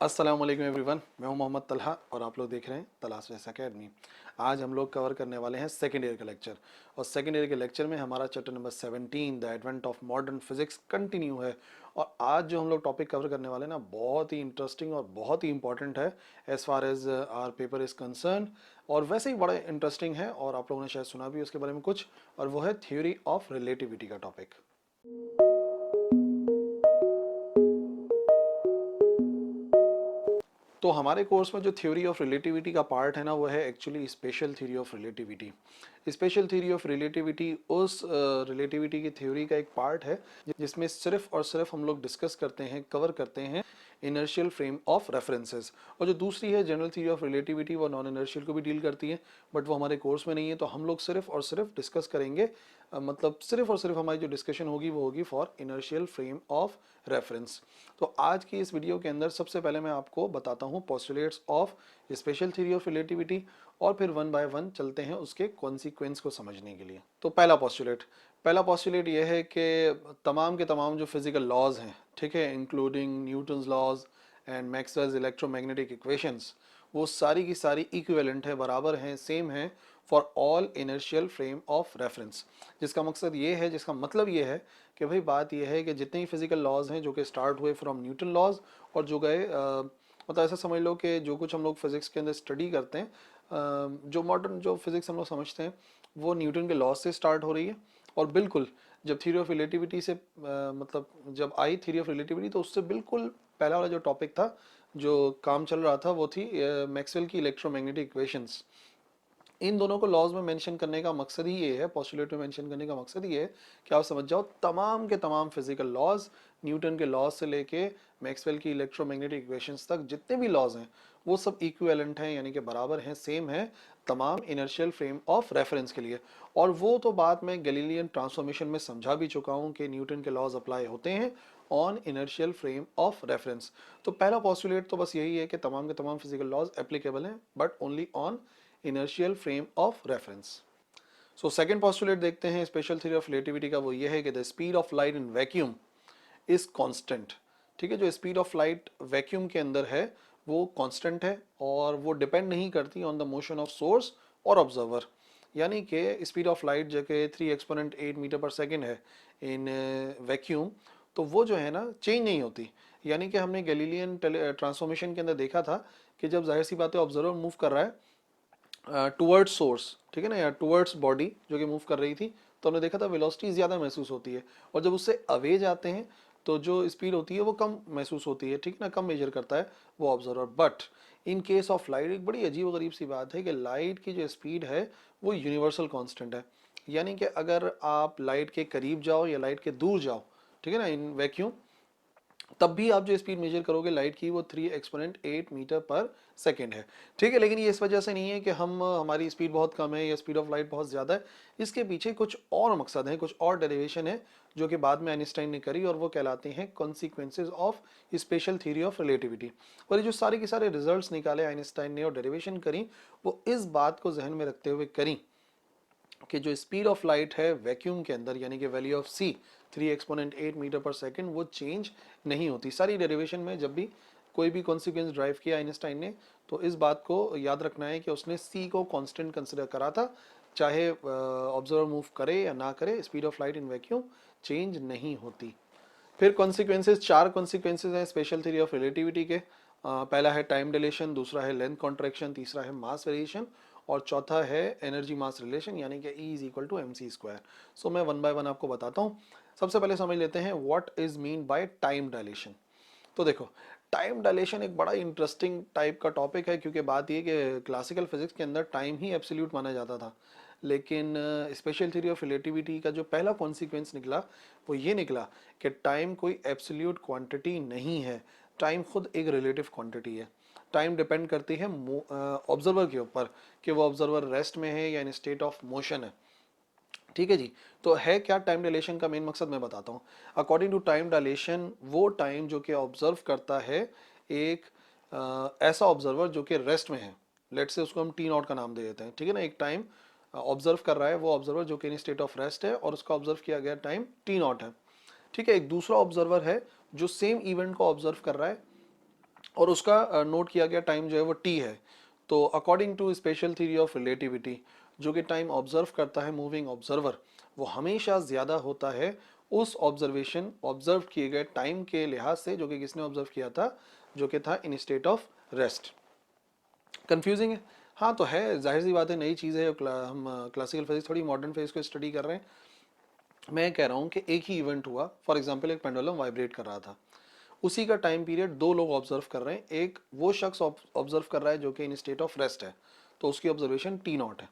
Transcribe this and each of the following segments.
अस्सलाम वालेकुम एवरीवन, मैं हूं मोहम्मद तलहा और आप लोग देख रहे हैं तलाश वेस एकेडमी। आज हम लोग कवर करने वाले हैं सेकेंड ईयर का लेक्चर। और सेकेंड ईयर के लेक्चर में हमारा chapter number 17 the advent of modern physics continue है। और आज जो हम लोग टॉपिक कवर करने वाले हैं ना, बहुत ही इंटरेस्टिंग और बहुत ही इंपॉर्टेंट है as far as our paper is concerned. और वैसे ही बड़ा इंटरेस्टिंग है और आप लोगों ने शायद सुना भी उसके बारे में कुछ, और वो है थ्योरी ऑफ रिलेटिविटी का टॉपिक। तो हमारे कोर्स में जो थ्योरी ऑफ रिलेटिविटी का पार्ट है ना, वो है actually special theory of relativity. Special theory of relativity उस रिलेटिविटी की थ्योरी का एक पार्ट है जिसमें सिर्फ और सिर्फ हम लोग डिस्कस करते हैं, कवर करते हैं इनर्शियल फ्रेम ऑफ रेफरेंसेस। और जो दूसरी है जनरल थ्योरी ऑफ रिलेटिविटी, वो नॉन इनर्शियल को भी डील करती है, बट वो हमारे कोर्स में नहीं है। तो हम लोग सिर्फ और सिर्फ डिस्कस करेंगे, मतलब सिर्फ और सिर्फ हमारी जो डिस्कशन होगी वो होगी for inertial frame of reference. तो आज की इस वीडियो के अंदर सबसे पहले मैं आपको बताता हूँ postulates of special theory of relativity, और फिर वन बाय वन चलते हैं उसके कॉन्सिक्वेंस को समझने के लिए। तो पहला पोस्टुलेट ये है कि तमाम के तमाम जो फिजिकल लॉज हैं, ठीक है, including Newton's laws and Maxwell's electromagnetic equations, वो सारी की सारी इक्विवेलेंट है, बराबर हैं, सेम है for all inertial frame of reference. जिसका मकसद ये है, जिसका मतलब ये है कि भाई बात ये है कि जितने ही फिजिकल लॉज हैं जो कि स्टार्ट हुए फ्रॉम न्यूटन लॉज और जो गए मतलब ऐसा समझ लो कि जो कुछ हम लोग फिजिक्स के अंदर स्टडी करते हैं, जो मॉडर्न जो फिजिक्स हम लोग समझते हैं, वो न्यूटन के लॉज से स्टार्ट हो रही है। और बिल्कुल जब थ्योरी ऑफ रिलेटिविटी से मतलब जब आई थ्योरी ऑफ रिलेटिविटी, तो उससे बिल्कुल पहला वाला जो टॉपिक था, जो काम चल रहा था, वो थी मैक्सवेल की इलेक्ट्रोमैग्नेटिक इक्वेशंस। इन दोनों को लॉज में मेंशन करने का मकसद ही ये है, पोस्टुलेट में मेंशन करने का मकसद ही है कि आप समझ जाओ तमाम के तमाम फिजिकल लॉज, न्यूटन के लॉज से लेके मैक्सवेल की इलेक्ट्रोमैग्नेटिक इक्वेशंस तक जितने भी लॉज हैं, वो सब इक्विवेलेंट हैं, यानी कि बराबर हैं, सेम है तमाम इनर्शियल फ्रेम ऑफ रेफरेंस के लिए। और वो तो बात मैं गैलीलियन ट्रांसफॉर्मेशन में समझा भी चुका हूँ कि न्यूटन के लॉज अप्लाई होते हैं on inertial frame of reference. तो पहला पोस्टुलेट तो बस यही है कि तमाम के तमाम फिजिकल लॉज एप्लीकेबल हैं, but only on inertial frame of reference. So second postulate देखते हैं स्पेशल थ्योरी ऑफ रिलेटिविटी का, वो ये है कि the speed of light in vacuum is constant. ठीक है, जो स्पीड ऑफ लाइट वैक्यूम के अंदर है वो कांस्टेंट है, और वो डिपेंड नहीं करती on the motion of source और ऑब्जर्वर। यानी कि स्पीड ऑफ लाइट जो कि 3 एक्सपोनेंट 8 मीटर पर सेकेंड है इन वैक्यूम, तो वो जो है ना चेंज नहीं होती। यानी कि हमने गैलीलियन ट्रांसफॉर्मेशन के अंदर देखा था कि जब जाहिर सी बात है ऑब्जर्वर मूव कर रहा है टुवर्ड्स सोर्स, ठीक है ना, या टुवर्ड्स बॉडी जो कि मूव कर रही थी, तो हमने देखा था वेलोसिटी ज़्यादा महसूस होती है। और जब उससे अवे जाते हैं तो जो स्पीड होती है वो कम महसूस होती है, ठीक है ना, कम मेजर करता है वो observer. But in case of light एक बड़ी अजीब व गरीब सी बात है कि लाइट की जो स्पीड है वो यूनिवर्सल कांस्टेंट है। यानी कि अगर आप लाइट के करीब जाओ या लाइट के दूर जाओ, ठीक है ना, इन वैक्यूम, तब भी आप जो स्पीड मेजर करोगे लाइट की, वो 3 एक्सपोनेंट 8 मीटर पर सेकेंड है। ठीक है, लेकिन ये इस वजह से नहीं है कि हमारी स्पीड बहुत कम है या स्पीड ऑफ लाइट बहुत ज़्यादा है। इसके पीछे कुछ और मकसद है, कुछ और डेरिवेशन है जो कि बाद में आइंस्टाइन ने करी, और वो कहलाते हैं consequences of special theory of relativity. और ये जो सारे के सारे रिजल्ट्स निकाले आइंस्टाइन ने और डेरिवेशन करी, वो इस बात को जहन में रखते हुए करी कि जो स्पीड ऑफ लाइट है वैक्यूम के अंदर, यानी कि value of C 3 exponent 8 metre per second, वो चेंज नहीं होती। सारी डेरिवेशन में जब भी कोई भी कॉन्सिक्वेंस ड्राइव किया आइंस्टाइन ने, तो इस बात को याद रखना है कि उसने सी को कांस्टेंट कंसिडर करा था। चाहे ऑब्जर्वर मूव करे या ना करे, speed of light in vacuum change नहीं होती। फिर कॉन्सिक्वेंसेज, 4 कॉन्सिक्वेंसेज हैं स्पेशल थ्योरी ऑफ रिलेटिविटी के। पहला है टाइम डिलेशन, दूसरा है लेंथ कॉन्ट्रैक्शन, तीसरा है मास वेरिएशन, और चौथा है एनर्जी मास रिलेशन, यानी कि E is equal to M C square. So मैं वन बाय वन आपको बताता हूँ। सबसे पहले समझ लेते हैं what is mean by time dilation. तो देखो, टाइम डायलेशन एक बड़ा इंटरेस्टिंग टाइप का टॉपिक है, क्योंकि बात ये कि क्लासिकल फिजिक्स के अंदर टाइम ही एब्सोल्यूट माना जाता था। लेकिन स्पेशल थ्योरी ऑफ रिलेटिविटी का जो पहला कॉन्सिक्वेंस निकला, वो ये निकला कि टाइम कोई एब्सोल्यूट क्वांटिटी नहीं है, टाइम खुद एक रिलेटिव क्वांटिटी है। टाइम डिपेंड करती है ऑब्जर्वर के ऊपर कि वो ऑब्जर्वर रेस्ट में है या इन स्टेट ऑफ मोशन है। ठीक है जी। तो है क्या टाइम डायलेशन का मेन मकसद, मैं बताता हूँ। अकॉर्डिंग टू टाइम डायलेशन, वो टाइम जो कि ऑब्जर्व करता है एक ऐसा ऑब्जर्वर जो कि रेस्ट में है, लेट से उसको हम टी नॉट का नाम दे देते हैं, ठीक है ना। एक टाइम ऑब्जर्व कर रहा है वो ऑब्जर्वर जो कि इन स्टेट ऑफ रेस्ट है, और उसका ऑब्जर्व किया गया टाइम टी नॉट है। ठीक है, एक दूसरा ऑब्जर्वर है जो सेम इवेंट को ऑब्जर्व कर रहा है और उसका नोट किया गया टाइम जो है वो t है। तो according to special theory of relativity जो कि टाइम ऑब्जर्व करता है मूविंग ऑब्जर्वर, वो हमेशा ज़्यादा होता है उस ऑब्जर्वेशन ऑब्जर्व किए गए टाइम के लिहाज से जो कि किसने ऑब्जर्व किया था, जो कि था इन स्टेट ऑफ रेस्ट। कंफ्यूजिंग है? हाँ तो है, जाहिर सी बात है, नई चीज़ है। हम क्लासिकल फिजिक्स थोड़ी मॉडर्न फिजिक्स को स्टडी कर रहे हैं। मैं कह रहा हूँ कि एक ही इवेंट हुआ, फॉर एग्जाम्पल एक पेंडुलम वाइब्रेट कर रहा था, उसी का टाइम पीरियड दो लोग ऑब्जर्व कर रहे हैं। एक वो शख्स ऑब्जर्व कर रहा है जो कि इन स्टेट ऑफ रेस्ट है, तो उसकी ऑब्जर्वेशन टी नॉट है,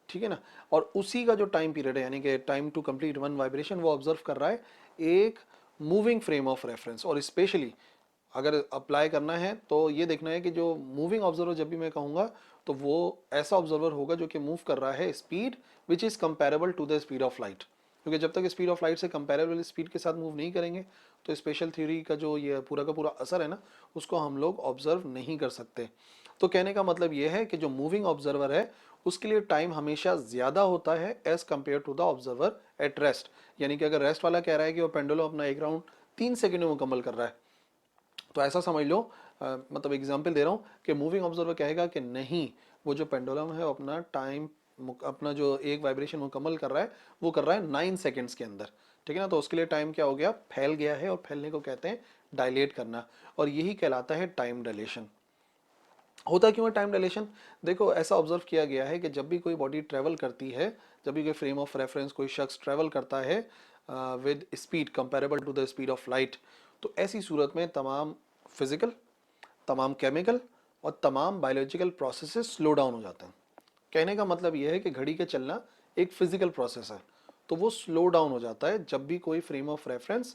ठीक है ना। और उसी का जो टाइम पीरियड है यानी कि time to complete one vibration, वो ऑब्जर्व कर रहा है एक मूविंग फ्रेम ऑफ रेफरेंस। और स्पेशली अगर अप्लाई करना है तो ये देखना है कि जो मूविंग ऑब्जर्वर, जब भी मैं कहूँगा तो वो ऐसा ऑब्जर्वर होगा जो कि मूव कर रहा है speed which is comparable to the speed of light. क्योंकि जब तक स्पीड ऑफ लाइट से कंपेरेबल स्पीड के साथ मूव नहीं करेंगे तो स्पेशल थ्योरी का जो ये पूरा का पूरा असर है ना, उसको हम लोग ऑब्जर्व नहीं कर सकते। तो कहने का मतलब ये है कि जो मूविंग ऑब्जर्वर है उसके लिए टाइम हमेशा ज़्यादा होता है as compare to the observer at rest. यानी कि अगर रेस्ट वाला कह रहा है कि वो पेंडुलम अपना एक राउंड 3 सेकंड में मुकम्मल कर रहा है, तो ऐसा समझ लो, मतलब एग्जांपल दे रहा हूँ कि मूविंग ऑब्जर्वर कहेगा कि नहीं, वो जो पेंडुलम है अपना टाइम, अपना जो एक वाइब्रेशन मुकम्मल कर रहा है वो कर रहा है 9 सेकेंड्स के अंदर, ठीक है ना। तो उसके लिए टाइम क्या हो गया, फैल गया है, और फैलने को कहते हैं डायलेट करना, और यही कहलाता है टाइम डायलेशन। होता क्यों है टाइम डायलेशन? देखो ऐसा ऑब्जर्व किया गया है कि जब भी कोई बॉडी ट्रेवल करती है, जब भी कोई फ्रेम ऑफ रेफरेंस कोई शख्स ट्रेवल करता है with speed comparable to the speed of light, तो ऐसी सूरत में तमाम फिजिकल, तमाम केमिकल और तमाम बायोलॉजिकल प्रोसेसेस स्लो डाउन हो जाते हैं। कहने का मतलब यह है कि घड़ी का चलना एक फिजिकल प्रोसेस है, तो वो स्लो डाउन हो जाता है जब भी कोई फ्रेम ऑफ रेफरेंस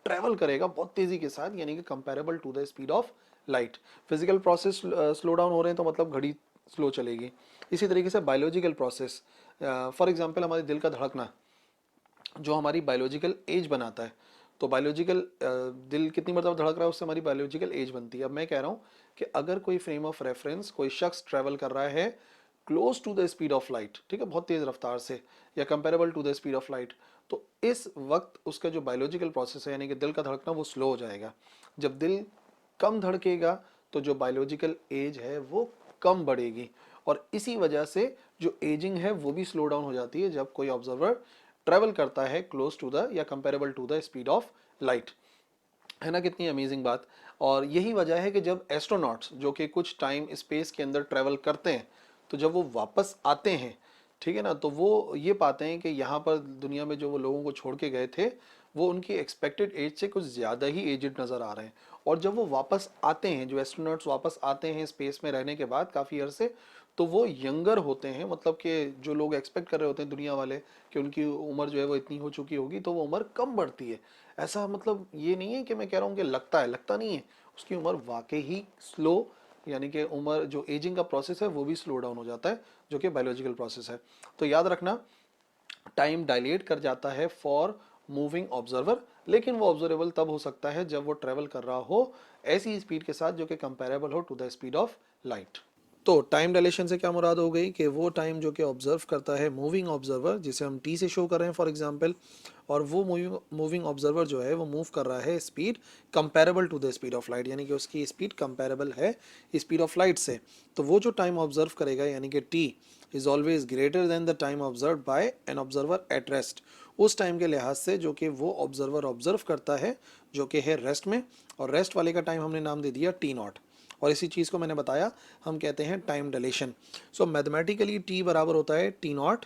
ट्रेवल करेगा बहुत तेजी के साथ, यानी कि comparable to the speed of light. Physical process slow down हो रहे हैं तो मतलब घड़ी स्लो चलेगी। इसी तरीके से बायोलॉजिकल प्रोसेस, फॉर एग्जांपल हमारे दिल का धड़कना जो हमारी बायोलॉजिकल एज बनाता है, तो बायोलॉजिकल दिल कितनी मरतबा धड़क रहा है उससे हमारी बायोलॉजिकल एज बनती है। अब मैं कह रहा हूँ कि अगर कोई फ्रेम ऑफ रेफरेंस कोई शख्स ट्रैवल कर रहा है close to the speed of light, ठीक है, बहुत तेज़ रफ्तार से या comparable to the speed of light, तो इस वक्त उसका जो बायोलॉजिकल प्रोसेस है यानी कि दिल का धड़कना वो स्लो हो जाएगा। जब दिल कम धड़केगा तो जो बायोलॉजिकल एज है वो कम बढ़ेगी, और इसी वजह से जो एजिंग है वो भी स्लो डाउन हो जाती है जब कोई ऑब्जर्वर ट्रेवल करता है close to the or comparable to the speed of light. है ना, कितनी अमेजिंग बात। और यही वजह है कि जब एस्ट्रोनॉट्स जो कि कुछ टाइम स्पेस के अंदर ट्रेवल करते हैं, तो जब वो वापस आते हैं, ठीक है ना, तो वो ये पाते हैं कि यहाँ पर दुनिया में जो वो लोगों को छोड़ के गए थे वो उनकी एक्सपेक्टेड एज से कुछ ज़्यादा ही एजड नज़र आ रहे हैं। और जब वो वापस आते हैं, जो एस्ट्रोनॉट्स वापस आते हैं स्पेस में रहने के बाद काफ़ी अरसे, तो वो यंगर होते हैं। मतलब कि जो लोग एक्सपेक्ट कर रहे होते हैं दुनिया वाले कि उनकी उम्र जो है वो इतनी हो चुकी होगी, तो वो उम्र कम बढ़ती है। ऐसा मतलब ये नहीं है कि मैं कह रहा हूँ कि लगता है, लगता नहीं है, उसकी उम्र वाकई ही स्लो, यानी कि उम्र जो एजिंग का प्रोसेस है वो भी स्लो डाउन हो जाता है, जो कि बायोलॉजिकल प्रोसेस है। तो याद रखना, टाइम डायलेट कर जाता है फॉर मूविंग ऑब्जर्वर, लेकिन वो ऑब्जर्वेबल तब हो सकता है जब वो ट्रेवल कर रहा हो ऐसी स्पीड के साथ जो कि कंपेरेबल हो to the speed of light. तो टाइम डायलेशन से क्या मुराद हो गई कि वो टाइम जो कि ऑब्जर्व करता है मूविंग ऑब्जर्वर, जिसे हम टी से शो कर रहे हैं फॉर एग्जांपल, और वो मूविंग ऑब्जर्वर जो है वो मूव कर रहा है speed comparable to the speed of light, यानी कि उसकी स्पीड कंपेरेबल है स्पीड ऑफ लाइट से। तो वो जो टाइम ऑब्जर्व करेगा यानी कि T is always greater than the time observe by an observer at rest, उस टाइम के लिहाज से जो कि वो ऑब्जर्वर ऑब्जर्व करता है जो कि है रेस्ट में, और रेस्ट वाले का टाइम हमने नाम दे दिया टी नॉट। और इसी चीज़ को मैंने बताया हम कहते हैं time dilation. So mathematically T बराबर होता है T naught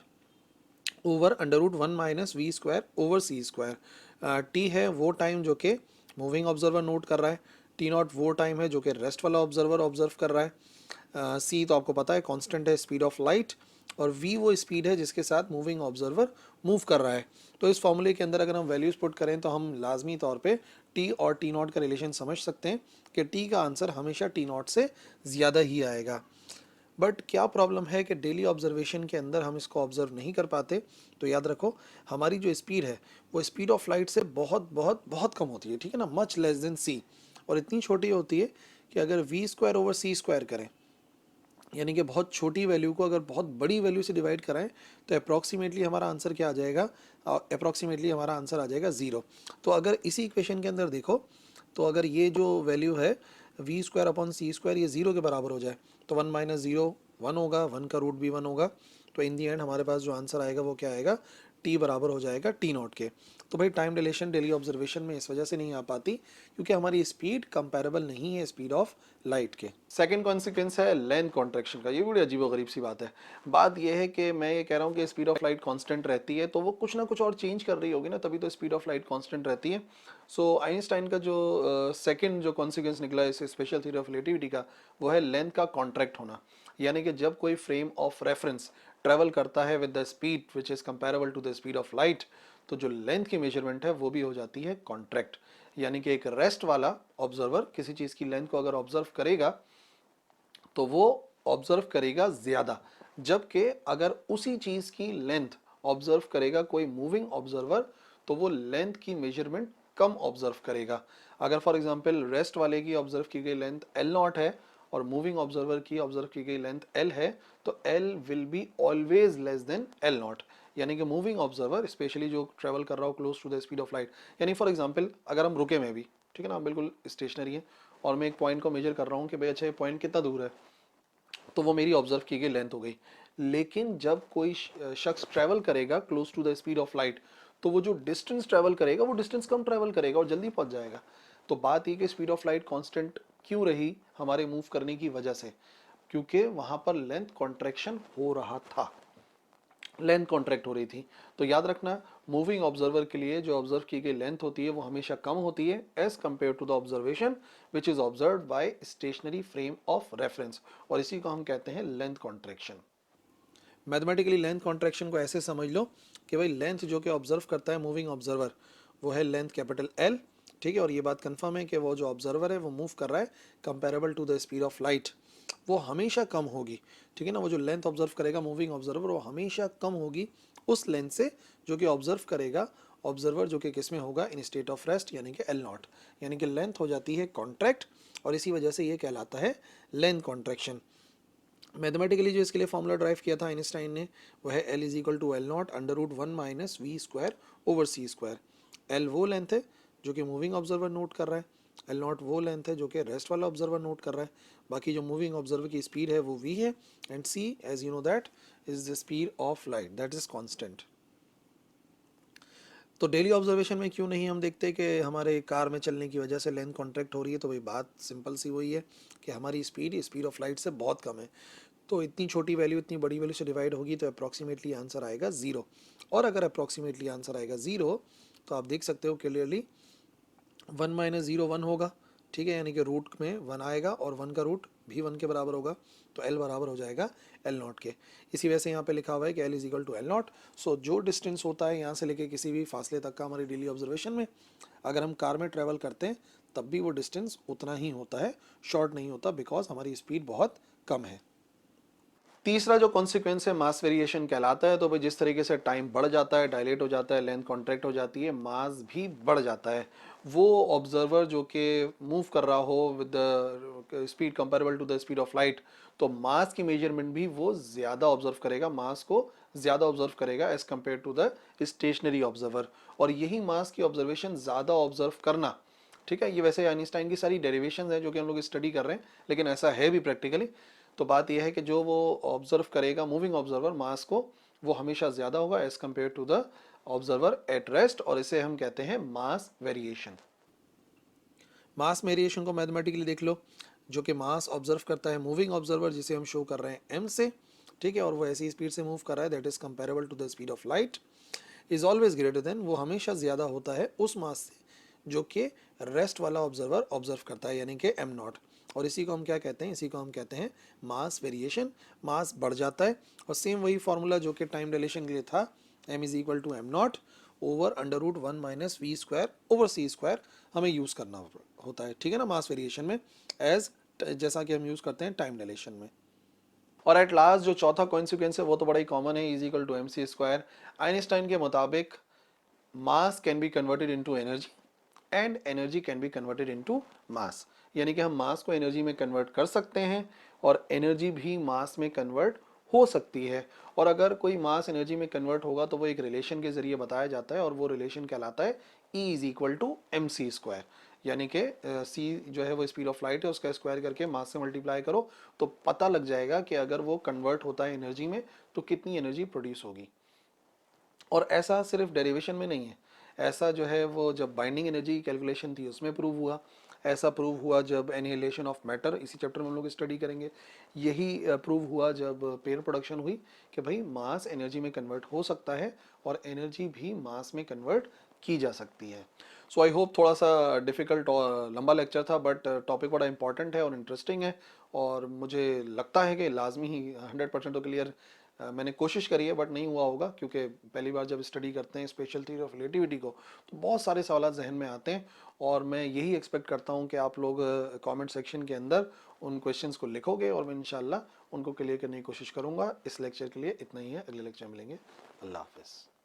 over under root 1 - v² over सी स्क्वायर। टी है वो टाइम जो कि मूविंग ऑब्जर्वर नोट कर रहा है, टी नॉट वो टाइम है जो कि रेस्ट वाला ऑब्जर्वर ऑब्जर्व कर रहा है। सी तो आपको पता है कांस्टेंट है स्पीड ऑफ लाइट, और वी वो स्पीड है जिसके साथ मूविंग ऑब्जर्वर मूव कर रहा है। तो इस फॉर्मूले के अंदर अगर हम वैल्यूज पुट करें तो हम लाजमी तौर पे टी और टी नॉट का रिलेशन समझ सकते हैं कि टी का आंसर हमेशा टी नॉट से ज़्यादा ही आएगा। बट क्या प्रॉब्लम है कि डेली ऑब्जर्वेशन के अंदर हम इसको ऑब्जर्व नहीं कर पाते। तो याद रखो, हमारी जो स्पीड है वो स्पीड ऑफ लाइट से बहुत बहुत बहुत कम होती है, ठीक है ना, मच लेस देन सी, और इतनी छोटी होती है कि अगर v² ओवर सी स्क्वायर करें, यानी कि बहुत छोटी वैल्यू को अगर बहुत बड़ी वैल्यू से डिवाइड कराएं, तो अप्रॉक्सीमेटली हमारा आंसर क्या आ जाएगा, अप्रॉक्सीमेटली हमारा आंसर आ जाएगा 0। तो अगर इसी इक्वेशन के अंदर देखो, तो अगर ये जो वैल्यू है V square upon C square ये 0 के बराबर हो जाए तो 1 माइनस 0 1 होगा, 1 का रूट भी 1 होगा, तो इन दी एंड हमारे पास जो आंसर आएगा वो क्या आएगा, टी बराबर हो जाएगा टी नॉट के। तो भाई टाइम डिलेशन डेली ऑब्जर्वेशन में इस वजह से नहीं आ पाती क्योंकि हमारी स्पीड कंपैरेबल नहीं है स्पीड ऑफ लाइट के। सेकंड कॉन्सिक्वेंस है लेंथ कॉन्ट्रैक्शन का। ये बड़ी अजीबोगरीब सी बात है। बात ये है कि मैं ये कह रहा हूँ कि स्पीड ऑफ लाइट कांस्टेंट रहती है तो वो कुछ ना कुछ और चेंज कर रही होगी ना, तभी तो स्पीड ऑफ लाइट कांस्टेंट रहती है। सो आइंस्टाइन का जो सेकंड जो कॉन्सिक्वेंस निकला है इस स्पेशल थ्योरी ऑफ रिलेटिविटी का, वो है लेंथ का कॉन्ट्रैक्ट होना। यानी कि जब कोई फ्रेम ऑफ रेफरेंस ट्रेवल करता है with the speed which is comparable to the speed of light, तो जो लेंथ की मेजरमेंट है वो भी हो जाती है कॉन्ट्रैक्ट। यानी कि एक रेस्ट वाला ऑब्जर्वर किसी चीज की लेंथ को अगर ऑब्जर्व करेगा तो वो ऑब्जर्व करेगा ज्यादा, जबकि अगर उसी चीज की लेंथ ऑब्जर्व करेगा कोई मूविंग ऑब्जर्वर तो वो लेंथ की मेजरमेंट कम ऑब्जर्व करेगा। अगर फॉर एग्जांपल रेस्ट वाले की ऑब्जर्व की गई लेंथ एल नॉट है और मूविंग ऑब्जर्वर की ऑब्जर्व की गई लेंथ एल है, तो L will be always less than L naught. यानी कि मूविंग ऑब्जर्वर स्पेशली जो ट्रेवल कर रहा हो close to the speed of light, यानी फॉर एग्जांपल अगर हम रुके में भी, ठीक है ना, हम बिल्कुल स्टेशनरी है और मैं एक पॉइंट को मेजर कर रहा हूँ कि भाई अच्छा ये पॉइंट कितना दूर है, तो वो मेरी ऑब्जर्व की गई लेंथ हो गई। लेकिन जब कोई शख्स ट्रैवल करेगा close to the speed of light, तो वो जो डिस्टेंस ट्रैवल करेगा वो डिस्टेंस कम ट्रैवल करेगा और जल्दी पहुंच जाएगा। तो बात ये कि स्पीड ऑफ लाइट कांस्टेंट क्यों रही हमारे मूव करने की वजह से, क्योंकि वहां पर लेंथ कॉन्ट्रैक्शन हो रहा था, लेंथ कॉन्ट्रैक्ट हो रही थी। तो याद रखना मूविंग ऑब्जर्वर के लिए जो ऑब्जर्व की गई लेंथ होती है वो हमेशा कम होती है as compare to the observation which is observe by stationary frame of reference, और इसी को हम कहते हैं length contraction. Mathematically length contraction को ऐसे समझ लो कि भाई लेंथ जो कि ऑब्जर्व करता है मूविंग ऑब्जर्वर वो है लेंथ कैपिटल एल, ठीक है, और ये बात कंफर्म है कि वो जो ऑब्जर्वर है वो मूव कर रहा है comparable to the speed of light, वो हमेशा कम होगी, ठीक है ना। वो जो लेंथ ऑब्जर्व करेगा मूविंग ऑब्जर्वर वो हमेशा कम होगी उस लेंथ से जो कि ऑब्जर्व करेगा ऑब्जर्वर, जो कि किस में होगा, इन स्टेट ऑफ रेस्ट, यानी कि एल नॉट। यानी कि लेंथ हो जाती है कॉन्ट्रैक्ट और इसी वजह से ये कहलाता है लेंथ कॉन्ट्रैक्शन। मैथमेटिकली जो इसके लिए फॉर्मूला ड्राइव किया था आइंस्टाइन ने वो है L is equal to L naught under root 1 minus v square over C square. L वो लेंथ है जो कि मूविंग ऑब्जर्वर नोट कर रहा है, एल नॉट वो लेंथ है जो कि रेस्ट वाला ऑब्जर्वर नोट कर रहा है, बाकी जो मूविंग ऑब्जर्वर की स्पीड है वो वी है, and c as you know that is the speed of light that is constant. तो डेली ऑब्जर्वेशन में क्यों नहीं हम देखते कि हमारे कार में चलने की वजह से लेंथ कॉन्ट्रैक्ट हो रही है, तो भाई बात सिंपल सी वही है कि हमारी स्पीड ऑफ लाइट से बहुत कम है। तो इतनी छोटी वैल्यू इतनी बड़ी वैल्यू से डिवाइड होगी तो अप्रॉक्सीमेटली आंसर आएगा 0, और अगर अप्रॉक्सीमेटली आंसर आएगा 0 तो आप देख सकते हो क्लियरली 1 माइनस 0 1 होगा, ठीक है, यानी कि रूट में 1 आएगा और 1 का रूट भी 1 के बराबर होगा, तो L बराबर हो जाएगा L नॉट के। इसी वजह से यहाँ पे लिखा हुआ है कि L is equal to L not. So जो डिस्टेंस होता है यहाँ से लेके किसी भी फासले तक का हमारी डेली ऑब्जर्वेशन में, अगर हम कार में ट्रैवल करते हैं तब भी वो डिस्टेंस उतना ही होता है, शॉर्ट नहीं होता, बिकॉज हमारी स्पीड बहुत कम है। तीसरा जो कॉन्सिक्वेंस है मास वेरिएशन कहलाता है। तो भाई जिस तरीके से टाइम बढ़ जाता है, डायलेट हो जाता है, लेंथ कॉन्ट्रैक्ट हो जाती है, मास भी बढ़ जाता है। वो ऑब्जर्वर जो कि मूव कर रहा हो with the speed comparable to the speed of light, तो मास की मेजरमेंट भी वो ज्यादा ऑब्जर्व करेगा, मास को ज्यादा ऑब्जर्व करेगा as compare to the stationary observer. और यही मास की ऑब्जर्वेशन ज्यादा ऑब्जर्व करना, ठीक है, ये वैसे आइंस्टाइन की सारी डेरिवेशंस हैं जो कि हम लोग स्टडी कर रहे हैं, लेकिन ऐसा है भी प्रैक्टिकली। तो बात यह है कि जो वो ऑब्जर्व करेगा मूविंग ऑब्जर्वर मास को, वो हमेशा ज्यादा होगा as compare to the observer at rest, और इसे हम कहते हैं मास वेरिएशन। मास वेरिएशन को मैथमेटिकली देख लो, जो कि मास ऑब्जर्व करता है मूविंग ऑब्जर्वर जिसे हम शो कर रहे हैं m से, ठीक है, और वो ऐसी स्पीड से मूव कर रहा है that is comparable to the speed of light, is always greater than, वो हमेशा ज्यादा होता है उस मास से जो कि रेस्ट वाला ऑब्जर्वर ऑब्जर्व करता है, यानी कि एम नॉट। और इसी को हम क्या कहते हैं, इसी को हम कहते हैं मास वेरिएशन। मास बढ़ जाता है और सेम वही फॉर्मूला जो कि टाइम डिलेशन के लिए था, m is equal to m naught over under root 1 minus v square over C square हमें यूज़ करना होता है, ठीक है ना, मास वेरिएशन में, एज जैसा कि हम यूज़ करते हैं टाइम डिलेशन में। और एट लास्ट जो चौथा कॉन्सिक्वेंस है वो तो बड़ा ही कॉमन है, is equal to M C square. Einstein के मुताबिक mass can be converted into energy and energy can be converted into mass. यानी कि हम मास को एनर्जी में कन्वर्ट कर सकते हैं और एनर्जी भी मास में कन्वर्ट हो सकती है। और अगर कोई मास एनर्जी में कन्वर्ट होगा तो वो एक रिलेशन के जरिए बताया जाता है और वो रिलेशन कहलाता है E is equal to M C square. यानी कि c जो है वो स्पीड ऑफ लाइट है, उसका स्क्वायर करके मास से मल्टीप्लाई करो तो पता लग जाएगा कि अगर वो कन्वर्ट होता है एनर्जी में तो कितनी एनर्जी प्रोड्यूस होगी। और ऐसा सिर्फ डेरिवेशन में नहीं है, ऐसा जो है वो जब बाइंडिंग एनर्जी की कैलकुलेशन थी उसमें प्रूव हुआ, ऐसा प्रूव हुआ जब एनिहिलेशन ऑफ मैटर, इसी चैप्टर में हम लोग स्टडी करेंगे, यही प्रूव हुआ जब पेयर प्रोडक्शन हुई कि भाई मास एनर्जी में कन्वर्ट हो सकता है और एनर्जी भी मास में कन्वर्ट की जा सकती है। सो आई होप थोड़ा सा डिफ़िकल्ट और लंबा लेक्चर था बट टॉपिक बड़ा इंपॉर्टेंट है और इंटरेस्टिंग है, और मुझे लगता है कि लाजमी ही 100% तो क्लियर मैंने कोशिश करी है बट नहीं हुआ होगा, क्योंकि पहली बार जब स्टडी करते हैं स्पेशल थ्योरी ऑफ रिलेटिविटी को तो बहुत सारे सवाल जहन में आते हैं, और मैं यही एक्सपेक्ट करता हूं कि आप लोग कमेंट सेक्शन के अंदर उन क्वेश्चंस को लिखोगे और मैं इंशाल्लाह उनको क्लियर करने की कोशिश करूंगा। इस लेक्चर के लिए इतना ही है, अगले लेक्चर में मिलेंगे। अल्लाह हाफिज़।